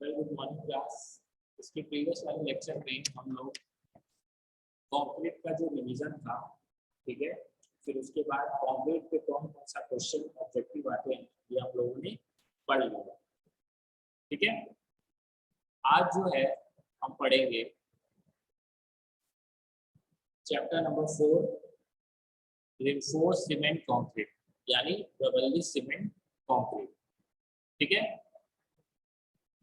Very good morning class. इसके previous वाले lecture में हम लोग कंक्रीट का जो रिवीजन था, ठीक है, फिर उसके बाद कंक्रीट पे कौन कौन सा क्वेश्चन ऑब्जेक्टिव आते हैं ये हम लोगों ने पढ़ लिया। ठीक है, आज जो है हम पढ़ेंगे chapter number 4, reinforced cement concrete, यानी प्रबलित सीमेंट कंक्रीट। ठीक है,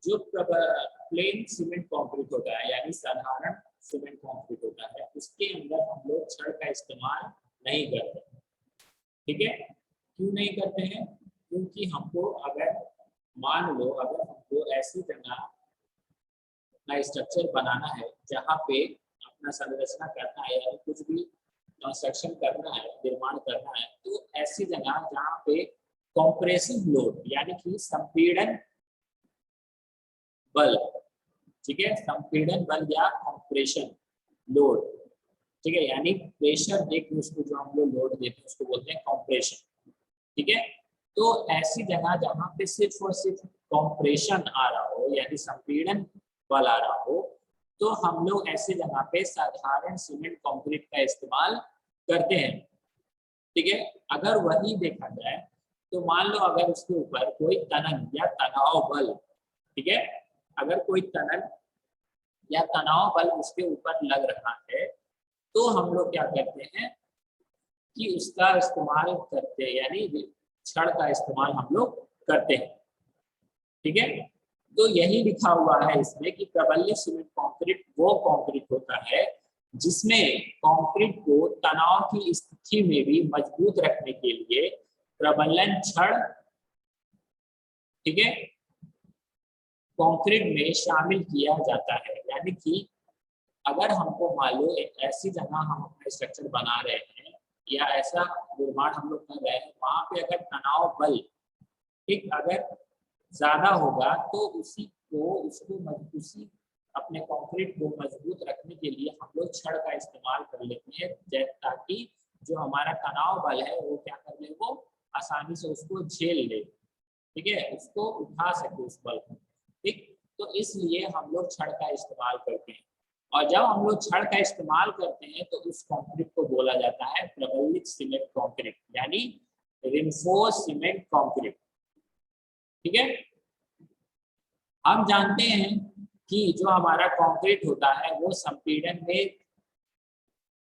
जो प्लेन सीमेंट कंक्रीट होता है यानी साधारण सीमेंट कंक्रीट होता है, उसके अंदर हम लोग छड़ का इस्तेमाल नहीं करते। ठीक है, क्यों नहीं करते हैं? क्योंकि हमको अगर मान लो अगर हमको ऐसी जगह अपना स्ट्रक्चर बनाना है जहाँ पे अपना संरचना करना है या कुछ भी कंस्ट्रक्शन करना है, निर्माण करना है, तो ऐसी जगह जहाँ पे कॉम्प्रेसिव लोड यानी कि संपीड़न बल, ठीक है, संपीड़न बल या कंप्रेशन लोड, ठीक है, यानी प्रेशर देके उसको जो हम लोग लोड देते हैं उसको बोलते हैं कंप्रेशन। ठीक है, तो ऐसी जगह जहाँ पे सिर्फ और सिर्फ कंप्रेशन आ रहा हो यानी संपीड़न बल आ रहा हो, तो हम लोग ऐसी जगह पे साधारण सीमेंट कंक्रीट का इस्तेमाल करते हैं। ठीक है, अगर वही देखा जाए तो मान लो अगर उसके ऊपर कोई तनन या तनाव बल, ठीक है, अगर कोई तनन या तनाव बल उसके ऊपर लग रहा है तो हम लोग क्या करते हैं कि उसका इस्तेमाल करते हैं, यानी छड़ का इस्तेमाल हम लोग करते हैं। ठीक है, तो यही लिखा हुआ है इसमें कि प्रबलित सीमेंट कंक्रीट वो कंक्रीट होता है जिसमें कंक्रीट को तनाव की स्थिति में भी मजबूत रखने के लिए प्रबलन छड़, ठीक है, कंक्रीट में शामिल किया जाता है। यानी कि अगर हमको मान लो एक ऐसी जगह हम अपना स्ट्रक्चर बना रहे हैं या ऐसा निर्माण हम लोग कर रहे हैं, वहां पे अगर तनाव बल ठीक अगर ज्यादा होगा तो उसी अपने कंक्रीट को मजबूत रखने के लिए हम लोग छड़ का इस्तेमाल कर लेते हैं, ताकि जो हमारा तनाव बल है वो क्या कर ले, वो आसानी से उसको झेल ले, ठीक है, उसको उठा सके उस बल को। ठीक, तो इसलिए हम लोग छड़ का इस्तेमाल करते हैं, और जब हम लोग छड़ का इस्तेमाल करते हैं तो उस कंक्रीट को बोला जाता है प्रबलित सीमेंट कंक्रीट यानी रिइंफोर्स्ड सीमेंट कंक्रीट। ठीक है, हम जानते हैं कि जो हमारा कंक्रीट होता है वो संपीड़न में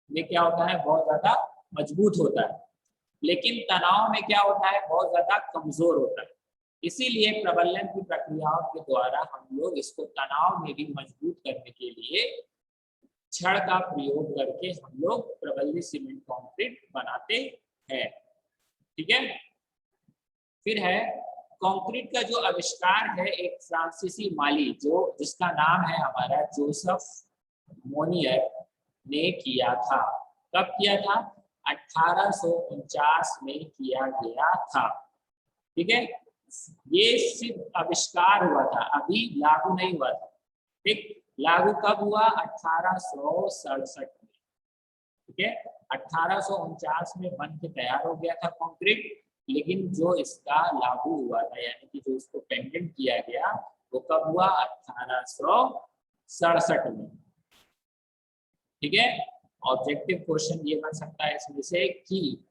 क्या होता है, बहुत ज्यादा मजबूत होता है, लेकिन तनाव में क्या होता है, बहुत ज्यादा कमजोर होता है। इसीलिए प्रबलन की प्रक्रियाओं के द्वारा हम लोग इसको तनाव में भी मजबूत करने के लिए छड़ का प्रयोग करके हम लोग प्रबलित सीमेंट कंक्रीट बनाते हैं। ठीक है, फिर है कंक्रीट का जो आविष्कार है एक फ्रांसीसी माली जिसका नाम है हमारा जोसेफ मोनियर ने किया था। कब किया था? 1849 में किया गया था। ठीक है, ये सिर्फ आविष्कार हुआ था, अभी लागू नहीं हुआ था। ठीक, लागू कब हुआ? 1867 में। ठीक है, 1849 में बन के तैयार हो गया था कंक्रीट, लेकिन जो इसका लागू हुआ था यानी कि जो इसको पेटेंट किया गया वो कब हुआ? 1867 में। ठीक है, ऑब्जेक्टिव क्वेश्चन ये बन सकता है इसमें से कि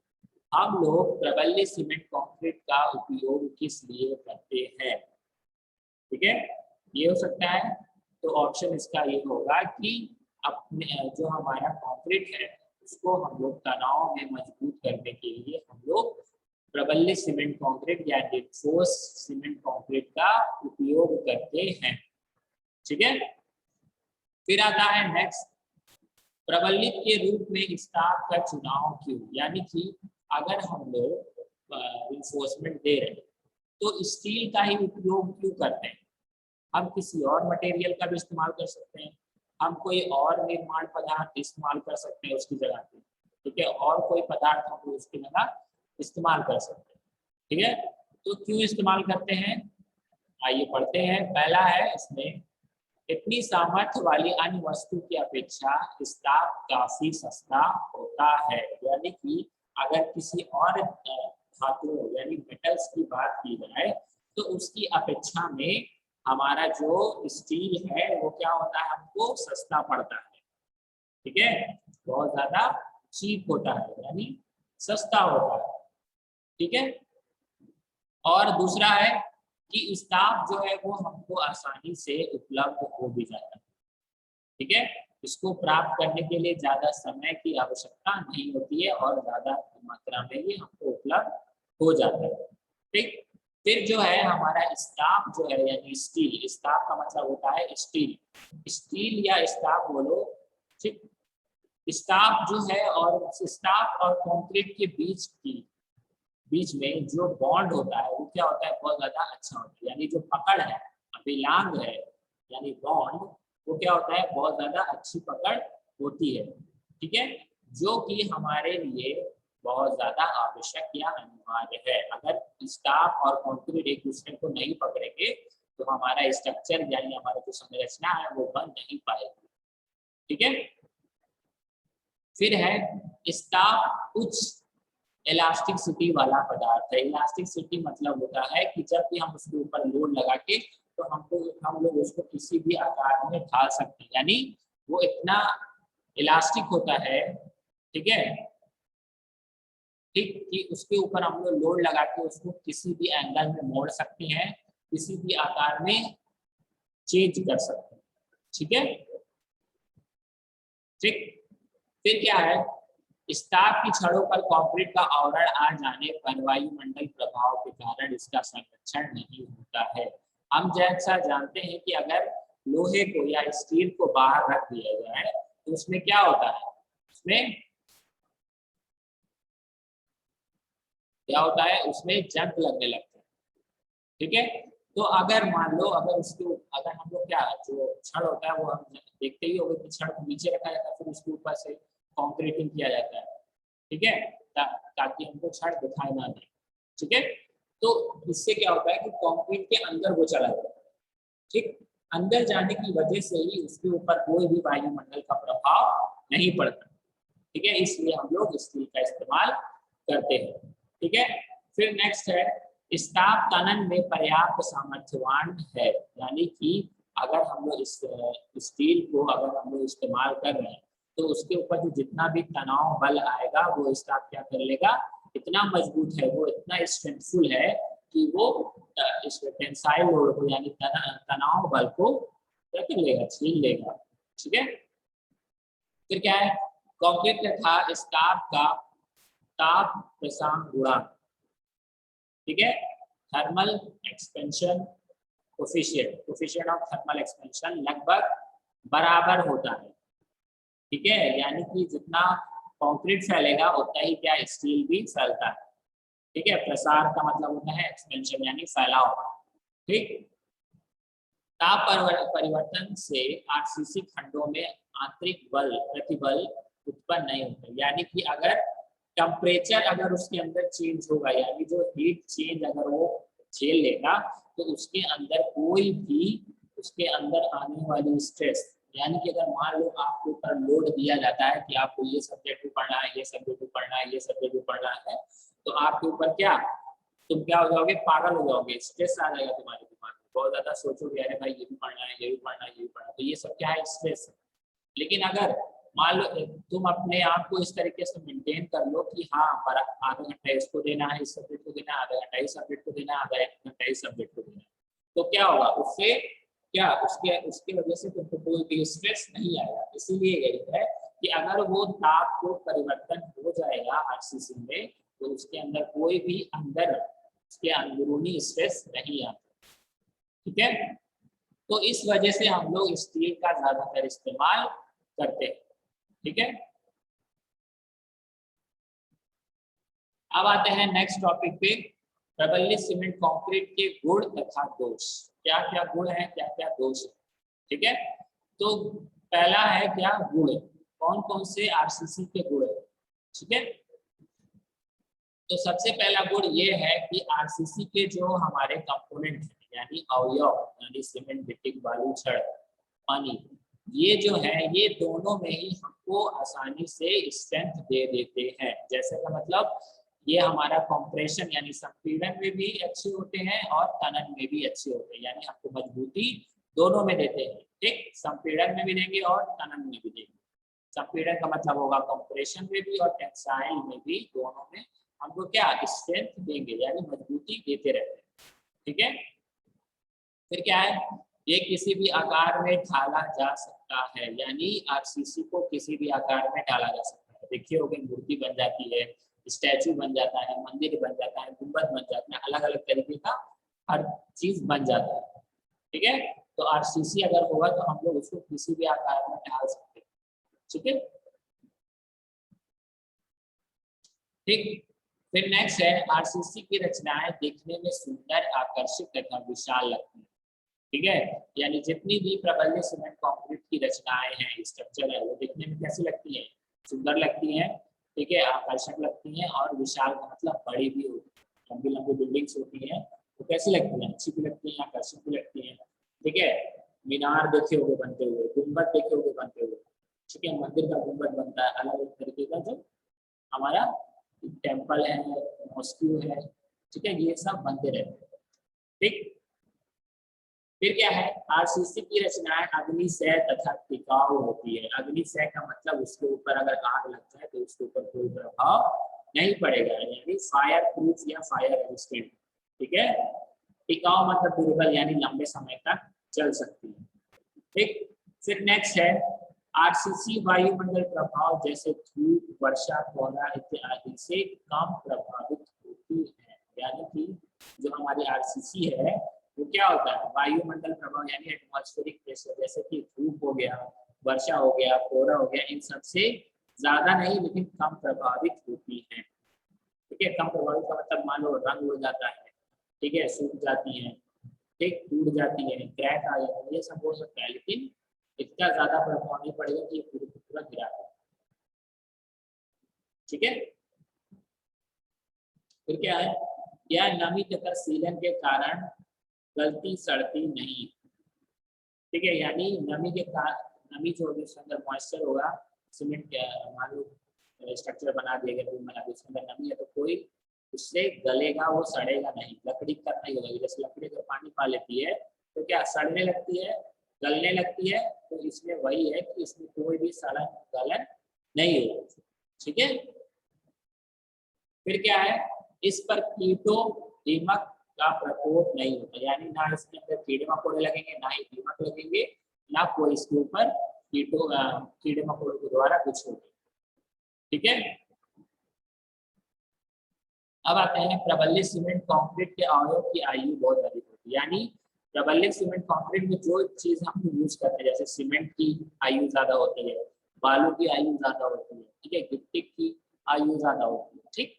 हम लोग प्रबलित सीमेंट कंक्रीट का उपयोग किस लिए करते हैं। ठीक है, ये हो सकता है, तो ऑप्शन इसका ये होगा कि अपने जो हमारा कंक्रीट है उसको हम लोग तनाव में मजबूत करने के लिए हम लोग प्रबलित सीमेंट कंक्रीट या रिइंफोर्स्ड सीमेंट कंक्रीट का उपयोग करते हैं। ठीक है, फिर आता है नेक्स्ट, प्रबलित के रूप में स्टाफ का चुनाव क्यों? यानी कि अगर हम लोग रिइंफोर्समेंट दे रहे हैं तो स्टील का ही उपयोग क्यों करते हैं? हम किसी और मटेरियल का भी इस्तेमाल कर सकते हैं, हम कोई और निर्माण पदार्थ इस्तेमाल कर सकते हैं उसकी जगह पे। ठीक है, और कोई पदार्थ हम उसकी जगह इस्तेमाल कर सकते हैं। ठीक है, तो क्यों इस्तेमाल करते हैं, आइए पढ़ते हैं। पहला है इसमें, इतनी सामर्थ्य वाली अन्य वस्तु की अपेक्षा स्टाफ काफी सस्ता होता है। यानी कि अगर किसी और धातु यानी मेटल्स की बात की जाए तो उसकी अपेक्षा में हमारा जो स्टील है वो क्या होता है, हमको सस्ता पड़ता है, ठीक है, बहुत ज्यादा चीप होता है, यानी सस्ता होता है, ठीक है। और दूसरा है कि स्टाफ जो है वो हमको आसानी से उपलब्ध हो भी जाता है, ठीक है, इसको प्राप्त करने के लिए ज्यादा समय की आवश्यकता नहीं होती है और ज्यादा मात्रा में ये हमको उपलब्ध हो जाता है, ठीक। फिर जो है हमारा स्टाफ जो है यानी स्टील, स्टाफ का मतलब होता है स्टील, स्टील या स्टाफ बोलो, ठीक। स्टाफ जो है और स्टाफ और कंक्रीट के बीच में जो बॉन्ड होता है वो क्या होता है, बहुत ज्यादा अच्छा होता है, यानी जो पकड़ है, अभिलांग है, यानी बॉन्ड, वो क्या होता है, बहुत ज्यादा अच्छी पकड़ होती है, ठीक है, जो कि हमारे लिए बहुत ज्यादा आवश्यक या अनिवार्य है। अगर स्टाफ और कंक्रीट एक दूसरे को नहीं पकड़ेंगे तो हमारा स्ट्रक्चर यानी हमारा जो संरचना है वो बन नहीं पाएगी, ठीक है। फिर है स्टाफ उच्च इलास्टिसिटी वाला पदार्थ है। इलास्टिसिटी मतलब होता है कि जब भी हम उसके ऊपर लोड लगा के तो हम लोग उसको किसी भी आकार में ढाल सकते हैं, यानी वो इतना इलास्टिक होता है, ठीक है, ठीक, कि उसके ऊपर हम लोग लोड लगा के उसको किसी भी एंगल में मोड़ सकते हैं, किसी भी आकार में चेंज कर सकते हैं, ठीक है, ठीक। फिर क्या है, स्टाफ की छड़ों पर कंक्रीट का आवरण आ जाने पर वायुमंडल प्रभाव के कारण इसका संरक्षण नहीं होता है। हम जैसा जानते हैं कि अगर लोहे को या स्टील को बाहर रख दिया जाए तो उसमें क्या होता है, उसमें क्या होता है, उसमें जंग लगने लगता है, ठीक है। तो अगर मान लो अगर हम लोग क्या जो छड़ होता है वो हम देखते ही होंगे कि छड़ को नीचे रखा जाता है, फिर उसके ऊपर से कंक्रीटिंग किया जाता है, ठीक है, ताकि हमको छड़ दिखाई ना दे, ठीक है। तो इससे क्या होता है कि कंक्रीट के अंदर वो चला जाता है, ठीक, अंदर जाने की वजह से ही उसके ऊपर कोई भी वायुमंडल का प्रभाव नहीं पड़ता, ठीक है, इसलिए हम लोग स्टील का इस्तेमाल करते हैं, ठीक है। फिर नेक्स्ट है स्टाफ तनन में पर्याप्त सामर्थ्यवान है, यानी कि अगर हम लोग इस स्टील को अगर हम लोग इस्तेमाल कर रहे हैं तो उसके ऊपर जो जितना भी तनाव बल आएगा वो स्टाफ क्या कर लेगा, इतना मजबूत है, वो इतना स्ट्रेंथफुल है कि वो इस टेंसाइल लोड को यानी तनाव बल को क्या कर लेगा, छीन लेगा, ठीक है। फिर क्या है, कंक्रीट तथा स्टाफ का ताप प्रसार गुणांक, ठीक है, thermal expansion coefficient of thermal expansion लगभग बराबर होता है, ठीक है, यानी कि जितना कंक्रीट फैलेगा उतना ही क्या स्टील भी फैलता है, ठीक है, प्रसार का मतलब होता है एक्सपेंशन यानी फैलाव, ठीक। ताप परिवर्तन से आरसीसी खंडों में आंतरिक बल प्रतिबल उत्पन्न नहीं होता, यानी कि अगर टेम्परेचर अगर उसके अंदर चेंज होगा, यानी जो हीट चेंज अगर वो झेल लेगा तो उसके अंदर कोई भी उसके अंदर आने वाली स्ट्रेस, यानी कि अगर मान लो आपके ऊपर लोड दिया जाता है कि आपको ये सब्जेक्ट भी पढ़ना है, ये सब्जेक्ट भी पढ़ना है, ये सब्जेक्ट भी पढ़ना है, तो आपके ऊपर क्या, तुम क्या हो जाओगे, पागल हो जाओगे, स्ट्रेस आ जाएगा तुम्हारे दिमाग में, बहुत ज्यादा सोचोगे अरे भाई ये भी पढ़ना है, ये भी पढ़ना है, ये भी पढ़ना है, तो ये सब क्या है, स्ट्रेस है। लेकिन अगर मान लो तुम अपने आप को इस तरीके से मेंटेन कर लो कि हाँ आधा घंटा इसको देना है, इस सब्जेक्ट को देना है, आधा घंटा इस सब्जेक्ट को देना है, आधा घंटा इस सब्जेक्ट को देना है, तो क्या होगा उससे क्या उसके उसकी वजह से तुमको कोई भी स्ट्रेस नहीं आएगा। इसीलिए यही है कि अगर वो ताप को परिवर्तन हो जाएगा आरसीसी में तो उसके अंदर कोई भी अंदर उसके अंदरूनी स्ट्रेस नहीं आता, ठीक है। तो इस वजह से हम लोग स्टील का ज्यादातर इस्तेमाल करते हैं, ठीक है। अब आते हैं नेक्स्ट टॉपिक पे, प्रबलित सीमेंट कंक्रीट के गुण तथा दोष, क्या क्या गुण है, क्या क्या दोष है, ठीक है। तो पहला है क्या गुण, कौन कौन से आरसीसी के गुण है, ठीक है। तो सबसे पहला गुण ये है कि आरसीसी के जो हमारे कंपोनेंट हैं यानी अवयव यानी सीमेंट गिट्टी बालू छड़ पानी, ये जो है ये दोनों में ही हमको आसानी से स्ट्रेंथ दे देते हैं। जैसे का मतलब ये हमारा कंप्रेशन यानी संपीड़न में भी अच्छे होते हैं और तनन में भी अच्छे होते हैं, यानी आपको मजबूती दोनों में देते हैं। ठीक, संपीड़न में भी देंगे और तनन में भी देंगे। संपीड़न का मतलब होगा कंप्रेशन में भी और टेंसाइल में भी, दोनों में हमको क्या स्ट्रेंथ देंगे, यानी मजबूती देते रहते हैं। ठीक है, फिर क्या है, ये किसी भी आकार में ढाला जा सकता है, यानी आरसीसी को किसी भी आकार में ढाला जा सकता है। देखिए होगी मूर्ति बन जाती है, स्टैचू बन जाता है, मंदिर बन जाता है, गुंबद बन जाता है, अलग अलग तरीके का हर चीज बन जाता है। ठीक है, तो आरसीसी अगर होगा तो हम लोग उसको किसी भी आकार में ढाल सकते हैं। ठीक है, ठीक। फिर नेक्स्ट है, आरसीसी की रचनाएं देखने में सुंदर, आकर्षक तथा विशाल लगती है। ठीक है, यानी जितनी भी प्रबलित सीमेंट कंक्रीट की रचनाएं हैं, स्ट्रक्चर है, वो देखने में कैसी लगती है, सुंदर लगती है। ठीक है, आकर्षक लगती है और विशाल का मतलब बड़ी भी होती है। लंबी लंबी बिल्डिंग्स होती है तो कैसी लगती है, अच्छी भी लगती है, आकर्षक भी लगती है। ठीक है, मीनार देखे होगे बनते हुए, गुम्बद देखे होगे बनते हुए। ठीक है, मंदिर का गुम्बद बनता है, अलग अलग तरीके का जो हमारा टेम्पल है, मॉस्क्यू है। ठीक है, ये सब बनते रहते हैं। ठीक, फिर क्या है, आरसीसी की रचनाएं अग्निशय तथा टिकाऊ होती है। अग्निशय का मतलब उसके ऊपर अगर आग लग जाए तो उसके ऊपर कोई प्रभाव नहीं पड़ेगा, यानी फायर प्रूफ या फायर रेजिस्टेंट। ठीक है, टिकाऊ मतलब दुर्बल, यानी लंबे समय तक चल सकती है। ठीक, फिर नेक्स्ट है, आरसीसी वायुमंडल प्रभाव जैसे धूप, वर्षा, कोहरा इत्यादि से कम प्रभावित होती है। यानी कि जो हमारी आरसीसी है वो क्या होता है, वायुमंडल प्रभाव यानी एटमॉस्फेरिक प्रेशर, जैसे कि धूप हो गया, वर्षा हो गया, कोहरा हो गया, इन सबसे ज्यादा नहीं लेकिन कम प्रभावित होती है। ठीक है, कम प्रभावित का मतलब मान लो रंग हो जाता है, ठीक है, सूख जाती है, ठीक, टूट जाती है, क्रैक आ जाता है, ये सब हो सकता है, लेकिन इतना ज्यादा प्रभाव नहीं पड़ेगा कि पूरी पूरा गिरा दे। ठीक है, फिर क्या है, यह नमी तथा सीलन के कारण गलती सड़ती नहीं। ठीक है, यानी नमी के कारण, नमी जो होगी उसके अंदर मॉइस्चर होगा, सीमेंट मान लो स्ट्रक्चर बना दिया गया, बना दिया, उसके अंदर नमी है तो कोई उससे गलेगा, वो सड़ेगा नहीं। लकड़ी का नहीं होगा, जैसे लकड़ी अगर पानी पा लेती है तो क्या सड़ने लगती है, गलने लगती है, तो इसमें वही है कि इसमें कोई भी सड़न गलन नहीं होगा। ठीक है, फिर क्या है, इस पर कीटों, दीमक का प्रकोप नहीं होता, यानी ना इसके अंदर कीड़े मकोड़े लगेंगे, ना ही दीमक लगेंगे, ना कोई इसके ऊपर कीटों कीड़े मकोड़ों के द्वारा कुछ होगा। ठीक है, अब आते हैं, प्रबलित सीमेंट कंक्रीट के अवयव की आयु बहुत अधिक होती है। यानी प्रबलित सीमेंट कंक्रीट में जो चीज हम यूज करते हैं, जैसे सीमेंट की आयु ज्यादा होती है, बालू की आयु ज्यादा होती है, ठीक है, गिट्टी की आयु ज्यादा होती है। ठीक,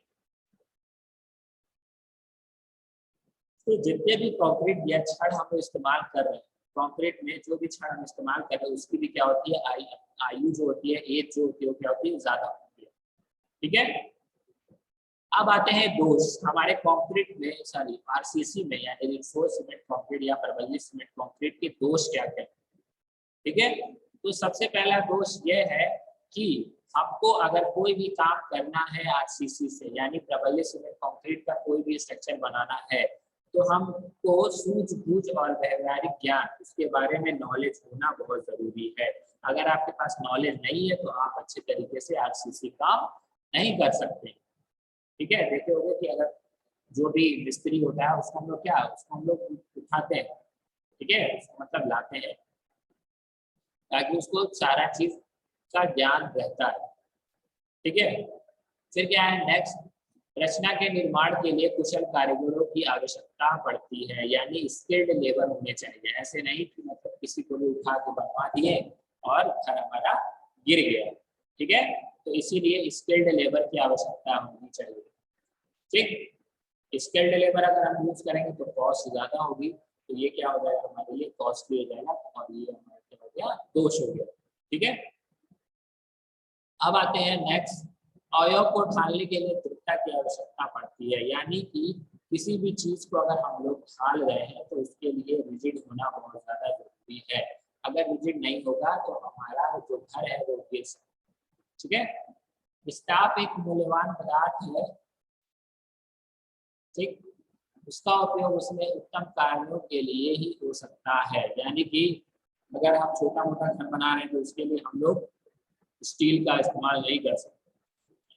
तो जितने भी कंक्रीट या छड़ हम इस्तेमाल कर रहे हैं, कंक्रीट में जो भी छड़ हम इस्तेमाल कर रहे हैं उसकी भी क्या होती है, आयु जो होती है, एज जो होती है, क्या होती है, ज्यादा होती है। ठीक है, अब आते हैं दोष हमारे कंक्रीट में, सॉरी आरसीसी में, यानी रिइंफोर्स्ड सीमेंट कंक्रीट या प्रबलित सीमेंट कंक्रीट के दोष क्या क्या। ठीक है, तो सबसे पहला दोष ये है कि हमको अगर कोई भी काम करना है आरसीसी से, यानी प्रबलित सीमेंट कंक्रीट का कोई भी स्ट्रक्चर बनाना है, तो हमको सूझबूझ और व्यवहारिक ज्ञान, उसके बारे में नॉलेज होना बहुत जरूरी है। अगर आपके पास नॉलेज नहीं है तो आप अच्छे तरीके से आरसीसी काम नहीं कर सकते। ठीक है, देखे होंगे कि अगर जो भी मिस्त्री होता है उसको हम लोग क्या, उसको हम लोग उठाते हैं, ठीक है, उसको मतलब लाते हैं ताकि उसको सारा चीज का ज्ञान रहता है। ठीक है, फिर क्या है नेक्स्ट, रचना के निर्माण के लिए कुशल कारीगरों की आवश्यकता पड़ती है, यानी स्किल्ड लेबर होने चाहिए। ऐसे नहीं कि मतलब किसी को भी उठा के बनवा दिए और घर हमारा गिर गया। ठीक है, तो इसीलिए स्किल्ड लेबर की आवश्यकता होनी चाहिए। ठीक, स्किल्ड लेबर अगर हम यूज करेंगे तो कॉस्ट ज्यादा होगी, तो ये क्या हो जाएगा, हमारे लिए कॉस्टली हो जाएगा, और ये हमारा क्या हो गया, दोष हो गया। ठीक है, अब आते हैं नेक्स्ट, अवयव को ढालने के लिए दृढ़ता की आवश्यकता पड़ती है, यानी कि किसी भी चीज को अगर हम लोग ढाल रहे हैं तो उसके लिए रिजिड होना बहुत ज्यादा जरूरी है। अगर रिजिड नहीं होगा तो हमारा जो घर है वो गिर सकता है। ठीक है, स्टाफ एक मूल्यवान पदार्थ है ठीक, उसका उपयोग उसमें उत्तम कार्यों के लिए ही हो सकता है। यानी कि अगर हम छोटा मोटा घर बना रहे हैं तो उसके लिए हम लोग स्टील का इस्तेमाल नहीं कर सकते,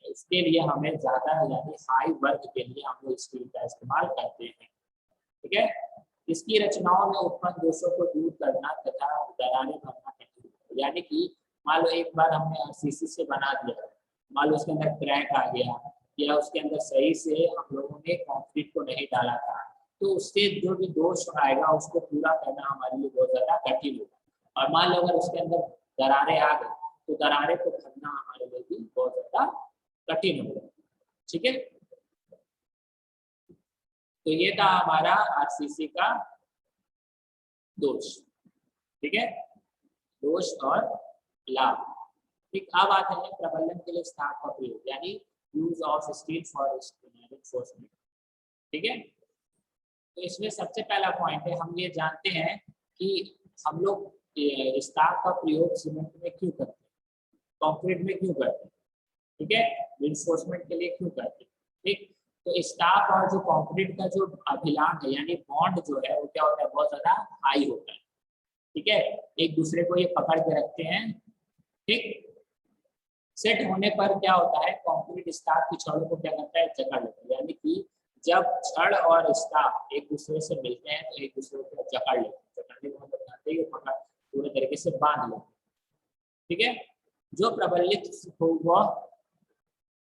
इसके लिए हमें ज़्यादा यानी हाई वर्क के लिए हम लोग स्टील का इस्तेमाल करते हैं। ठीक है, इसकी रचनाओं में उत्पन्न दोषों को दूर करना तथा दरारें भरना कठिन है। यानी कि मान लो एक बार हमने आरसीसी से बना दिया, मान लो उसके अंदर क्रैक आ गया या उसके अंदर सही से हम लोगों ने कंक्रीट को नहीं डाला था, तो उससे जो भी दोष आएगा उसको पूरा करना हमारे लिए बहुत ज़्यादा कठिन होगा। और मान लो अगर उसके अंदर दरारें आ गई तो दरारें को भरना हमारे लिए भी बहुत ज़्यादा कठिन होगा। ठीक है, तो ये था हमारा आरसीसी का दोष। ठीक है, दोष और लाभ। ठीक, अब आते हैं प्रबंधन के लिए स्टाफ का प्रयोग, यानी use of steel for reinforcement. ठीक है, तो इसमें सबसे पहला पॉइंट है, हम ये जानते हैं कि हम लोग स्टाफ का प्रयोग सीमेंट में क्यों करते हैं, कंक्रीट में क्यों करते हैं। ठीक है, रिइंफोर्समेंट के लिए क्यों करते हैं। ठीक, तो स्टाफ और जो कंक्रीट का जो अभिलान है यानी बॉन्ड जो है वो क्या होता है, बहुत ज्यादा हाई होता है। ठीक है, एक दूसरे को ये पकड़ के रखते हैं। ठीक, सेट होने पर क्या होता है, कंक्रीट स्टाफ की छड़ों को क्या करता है, जकड़ लेता है। यानी कि जब छड़ और स्टाफ एक दूसरे से मिलते हैं तो एक दूसरे को जकड़ लेते हैं। जकड़ने का मतलब जानते हैं, पकड़ पूरे तरीके से बांध लेते हैं। ठीक है, जो प्रबलित वह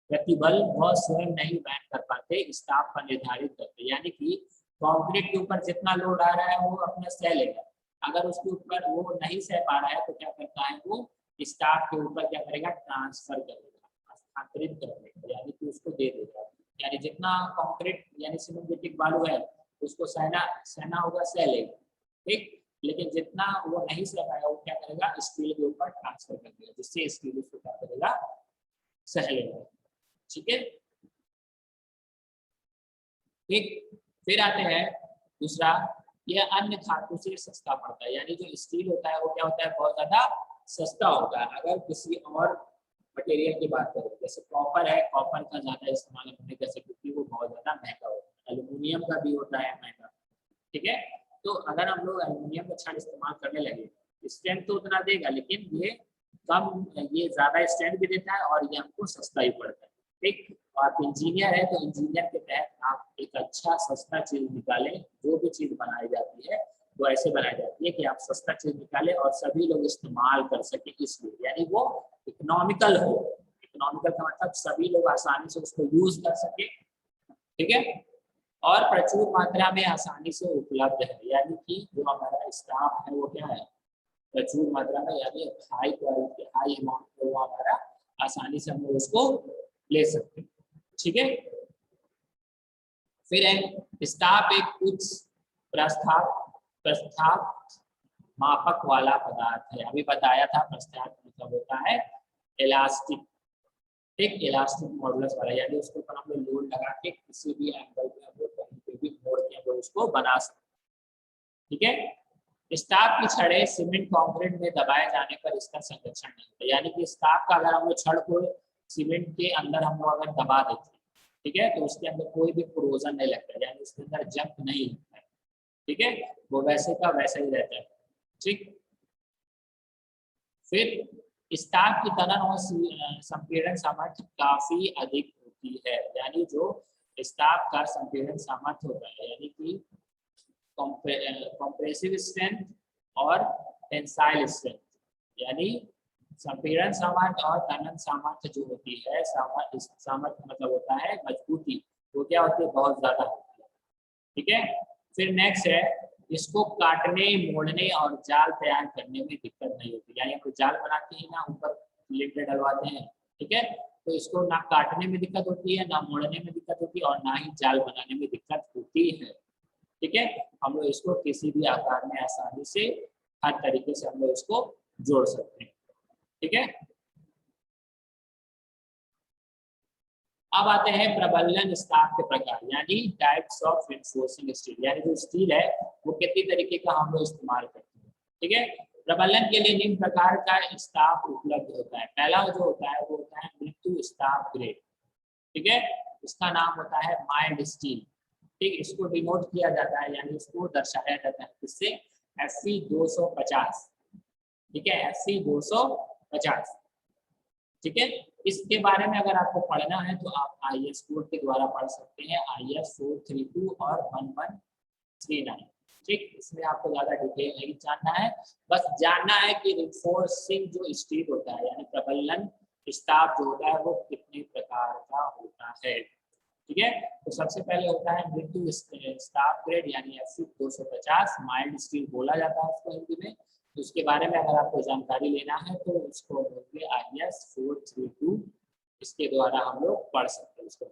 प्रतिबल वह स्वयं नहीं वहन कर पाते, स्टाफ का निर्धारित करते। यानी कि कंक्रीट के ऊपर जितना लोड आ रहा है वो अपना सह लेगा, अगर उसके ऊपर वो नहीं सह पा रहा है तो क्या करता है, वो स्टाफ के ऊपर क्या करेगा, ट्रांसफर करेगा, हस्तांतरित कर देगा, यानी कि उसको दे देगा। यानी जितना कंक्रीट यानी सिमेंटेटिक बालू है उसको सहना होगा, सह लेगा। ठीक, लेकिन जितना वो नहीं सह पाएगा वो क्या करेगा, स्टील के ऊपर ट्रांसफर कर देगा, जिससे स्टील उसको क्या करेगा, सह लेगा। ठीक है, ठीक, फिर आते हैं दूसरा, यह अन्य धातु से सस्ता पड़ता है। यानी जो स्टील होता है वो क्या होता है, बहुत ज्यादा सस्ता होता है। अगर किसी और मटेरियल की बात करें, जैसे कॉपर है, कॉपर का ज्यादा इस्तेमाल अपने कैसे, क्योंकि वो बहुत ज्यादा महंगा होता है। एल्यूमिनियम का भी होता है महंगा। ठीक है, तो अगर हम लोग एल्यूमिनियम का छड़ इस्तेमाल करने लगे, स्ट्रेंथ तो उतना देगा लेकिन ये ज्यादा स्ट्रेंथ भी देता है और ये हमको सस्ता ही पड़ता है। ठीक, आप इंजीनियर है तो इंजीनियर के तहत आप एक अच्छा सस्ता चीज निकालें। जो भी चीज बनाई जाती है वो ऐसे बनाई जाती है कि आप सस्ता चीज निकालें और सभी लोग इस्तेमाल कर सके, इसलिए यानी वो इकोनॉमिकल हो। इकोनॉमिकल का मतलब सभी लोग आसानी से उसको यूज कर सके। ठीक है, और प्रचुर मात्रा में आसानी से उपलब्ध है। यानी कि जो हमारा स्टाफ है वो क्या है, प्रचुर मात्रा में, यानी हाई क्वालिटी हाई अमाउंट में वो हमारा आसानी से हम लोग उसको ले सकते हैं। ठीक है, फिर है स्टाफ एक उच्च प्रस्थाप मापक वाला पदार्थ है। अभी बताया था प्रस्थाप मतलब होता है इलास्टिक। एक इलास्टिक मॉडुलस वाला, यानी उसके ऊपर हम लोग लोड लगा के किसी भी एंगल पे हम लोग कहीं पे भी मोड़ के हम लोग उसको बना सकते हैं। ठीक है, स्टाफ की छड़ें सीमेंट कंक्रीट में दबाए जाने पर इसका संरक्षण नहीं होता। यानी कि स्टाफ का अगर हम लोग छड़ को सीमेंट के अंदर हम लोग अगर दबा देते हैं, ठीक है, तो उसके अंदर कोई भी कोरोजन नहीं लगता, यानी उसके अंदर जंग नहीं लगता है। ठीक है, वो वैसे का वैसा ही रहता है। ठीक, फिर स्टाफ की तनन और संपीड़न सामर्थ्य काफी अधिक होती है। यानी जो स्टाफ का संपीड़न सामर्थ्य होता है, यानी कि कंप्रेसिव स्ट्रेंथ और टेंसाइल स्ट्रेंथ, यानी संपीड़न सामर्थ्य और तनन सामर्थ्य जो होती है, सामर्थ्य मतलब होता है मजबूती, वो क्या होती है, बहुत ज्यादा होती है। ठीक है, फिर नेक्स्ट है, इसको काटने, मोड़ने और जाल तैयार करने में दिक्कत नहीं होती। यानी हम जाल बनाते हैं ना, ऊपर लिंटर डलवाते हैं। ठीक है, तो इसको ना काटने में दिक्कत होती है, ना मोड़ने में दिक्कत होती है और ना ही जाल बनाने में दिक्कत होती है। ठीक है, हम लोग इसको किसी भी आकार में आसानी से हर तरीके से हम लोग इसको जोड़ सकते हैं। ठीक है, अब आते हैं प्रबलन स्टाफ के प्रकार, यानी टाइप्स ऑफ रिइंफोर्सिंग स्टील। यानी जो स्टील है वो कितनी तरीके का हम लोग इस्तेमाल करते हैं। ठीक है, प्रबलन के लिए निम्न प्रकार का स्टाफ उपलब्ध होता है। पहला जो होता है वो होता है मृत्यु स्टाफ ग्रेड। ठीक है, इसका नाम होता है माइल्ड स्टील। ठीक, इसको डिनोट किया जाता है यानी इसको दर्शाया जाता है किससे, FC 250, ठीक है, FC 250, ठीक है। इसके बारे में अगर आपको पढ़ना है तो आप IS कोड के द्वारा पढ़ सकते हैं, IS 432 और 1139, ठीक। इसमें आपको ज्यादा डिटेल नहीं जानना है, बस जानना है कि रिइंफोर्सिंग जो स्टील होता है यानी प्रबलन स्टाफ जो होता है वो कितने प्रकार का होता है, ठीक है। तो सबसे पहले होता है मृदु स्टाफ ग्रेड यानी FC 250, माइल्ड स्टील बोला जाता है उसको हिंदी में। तो उसके बारे में अगर आपको जानकारी लेना है तो उसको बोलते IS 432, इसके द्वारा हम लोग पढ़ सकते हैं उसको,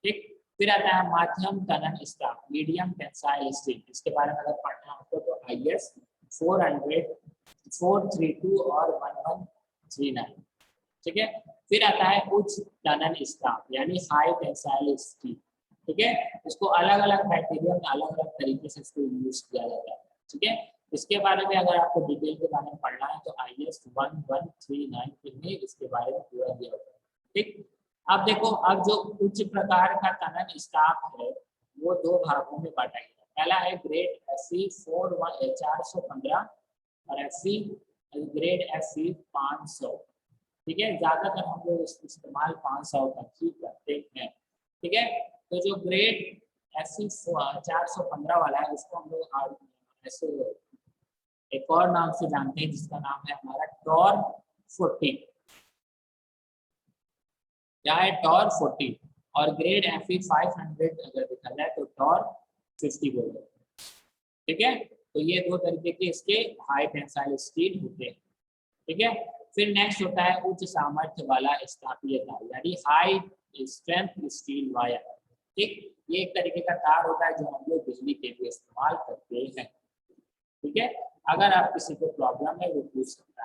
ठीक। फिर आता है माध्यम तनन स्टाफ मीडियम टेंसाइल स्टील, इसके बारे में अगर पढ़ना है आपको तो IS 400, 432 और 1139, ठीक है। फिर आता है उच्च तनन स्टाफ यानी हाई टेंसाइल स्टील, ठीक है। इसको अलग अलग बैक्टीरिया में अलग अलग तरीके से इसको यूज किया जाता है, ठीक है। इसके बारे में अगर आपको डिटेल के बारे में पढ़ना है तो IS 1139 में इसके बारे में पूरा दिया होता है, ठीक। अब देखो, अब जो उच्च प्रकार का तनन स्टाफ है वो दो भागों में बांटा गया है। पहला है ग्रेड FC 415 और FC ग्रेड FC 500, ठीक है। ज्यादातर हम लोग इसका इस्तेमाल 500 तक ही करते हैं, ठीक है। तो जो ग्रेड FC 415 वाला है उसको हम लोग ऐसे एक और नाम से जानते हैं जिसका नाम है हमारा टॉर 40, क्या है टॉर 40, और ग्रेड FE 500 अगर देखा जाए तो टॉर 50 बोलते हैं, ठीक है। तो ये दो तरीके के इसके हाई टेंसाइल स्टील होते हैं, ठीक है। फिर नेक्स्ट होता है उच्च सामर्थ्य वाला स्थापीय तार यानी हाई स्ट्रेंथ स्टील वायर, ठीक। ये एक तरीके का तार होता है जो हम लोग बिजली के लिए इस्तेमाल करते हैं, ठीक है। अगर आप किसी को प्रॉब्लम है वो पूछ सकता